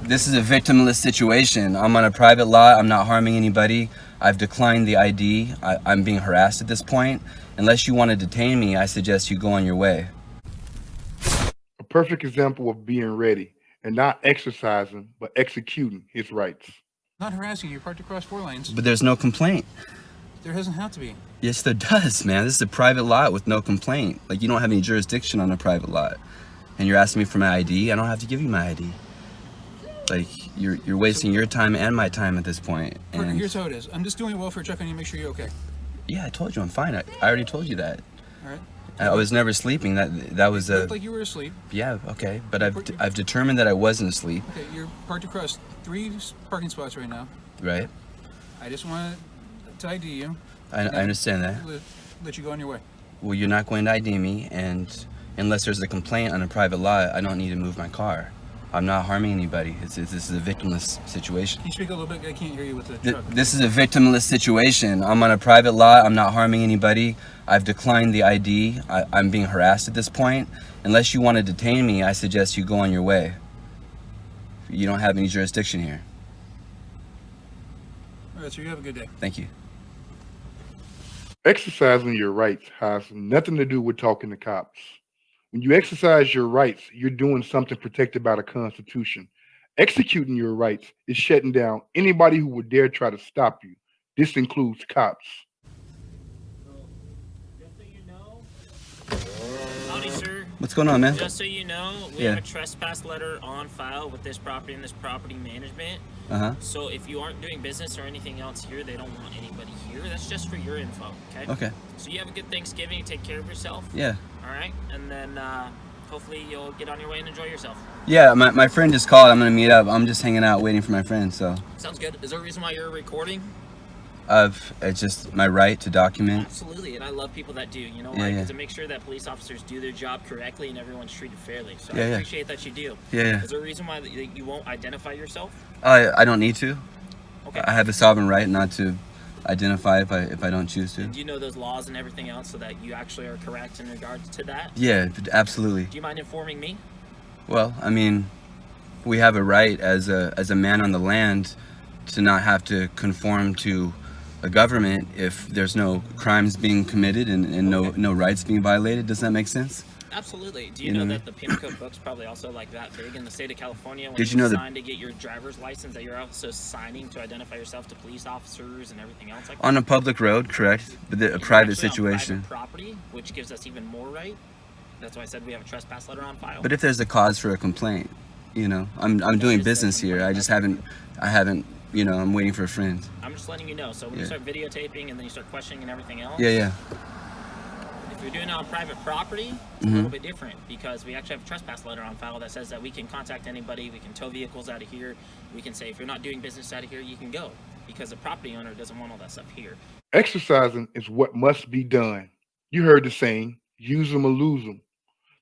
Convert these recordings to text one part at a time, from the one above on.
This is a victimless situation. I'm on a private lot. I'm not harming anybody. I've declined the ID. I'm being harassed at this point. Unless you want to detain me, I suggest you go on your way. A perfect example of being ready and not exercising, but executing his rights. Not harassing you. Parked across 4 lanes. But there's no complaint. There doesn't have to be. Yes, there does, man. This is a private lot with no complaint. Like, you don't have any jurisdiction on a private lot. And you're asking me for my ID? I don't have to give you my ID. Like, you're wasting your time and my time at this point. Parker, And here's how it is. I'm just doing a welfare check on you to make sure you're okay. yeah, I told you I'm fine. I already told you that. All right? I was never sleeping. That was You a looked like you were asleep. yeah, okay. But I've determined that I wasn't asleep, Okay, you're parked across 3 parking spots right now. right? I just wanted to ID you. I understand that. Let you go on your way. Well, you're not going to ID me, and unless there's a complaint on a private lot, I don't need to move my car. I'm not harming anybody. This is a victimless situation. Can you speak a little bit? I can't hear you with the truck. This is a victimless situation. I'm on a private lot. I'm not harming anybody. I've declined the ID. I'm being harassed at this point. Unless you want to detain me, I suggest you go on your way. You don't have any jurisdiction here. All right, so you have a good day. Thank you. Exercising your rights has nothing to do with talking to cops. When you exercise your rights, you're doing something protected by the Constitution. Executing your rights is shutting down anybody who would dare try to stop you. This includes cops. Just so you know, howdy, sir. What's going on, man? Just so you know, we Yeah. have a trespass letter on file with this property and this property management. Uh-huh. So if you aren't doing business or anything else here, they don't want anybody here. That's just for your info, okay? Okay. So you have a good Thanksgiving. You take care of yourself. Yeah. All right, and then hopefully you'll get on your way and enjoy yourself. Yeah, my friend just called. I'm going to meet up. I'm just hanging out waiting for my friend, so. Sounds good. Is there a reason why you're recording? It's just my right to document. Absolutely, and I love people that do. You know Yeah, why? yeah. Because to make sure that police officers do their job correctly and everyone's treated fairly. So Yeah, I yeah. appreciate that you do. Yeah, yeah. Is there a reason why you won't identify yourself? I don't need to. Okay. I have the sovereign right not to identify if I don't choose to. Do you know those laws and everything else so that you actually are correct in regards to that? Yeah, absolutely. Do you mind informing me? Well, I mean, we have a right as a man on the land to not have to conform to a government if there's no crimes being committed and no rights being violated. Does that make sense? Absolutely. Do You you know know that the penal code book's probably also like that big in the state of California? When Did you know that- sign to get your driver's license, that you're also signing to identify yourself to police officers and everything else like that? On a public road, correct? But a You're private actually on situation. private property, which gives us even more right. That's why I said we have a trespass letter on file. But if there's a cause for a complaint, I'm doing business here. I just haven't. I'm waiting for a friend. I'm just letting you know. So when you Yeah. start videotaping and then you start questioning and everything else, Yeah, yeah. if you're doing it on private property, it's Mm-hmm. a little bit different because we actually have a trespass letter on file that says that we can contact anybody, we can tow vehicles out of here, we can say if you're not doing business out of here, you can go because the property owner doesn't want all that stuff here. Exercising is what must be done. You heard the saying, use them or lose them.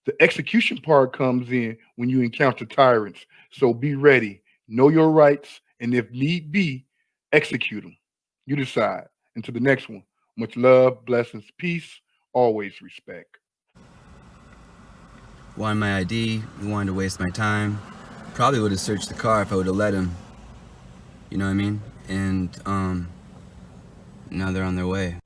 The execution part comes in when you encounter tyrants. So be ready, know your rights, and if need be, execute them. You decide. Until the next one, much love, blessings, peace, always respect. Wanted my ID. He wanted to waste my time. Probably would have searched the car if I would have let him. You know what I mean? And now they're on their way.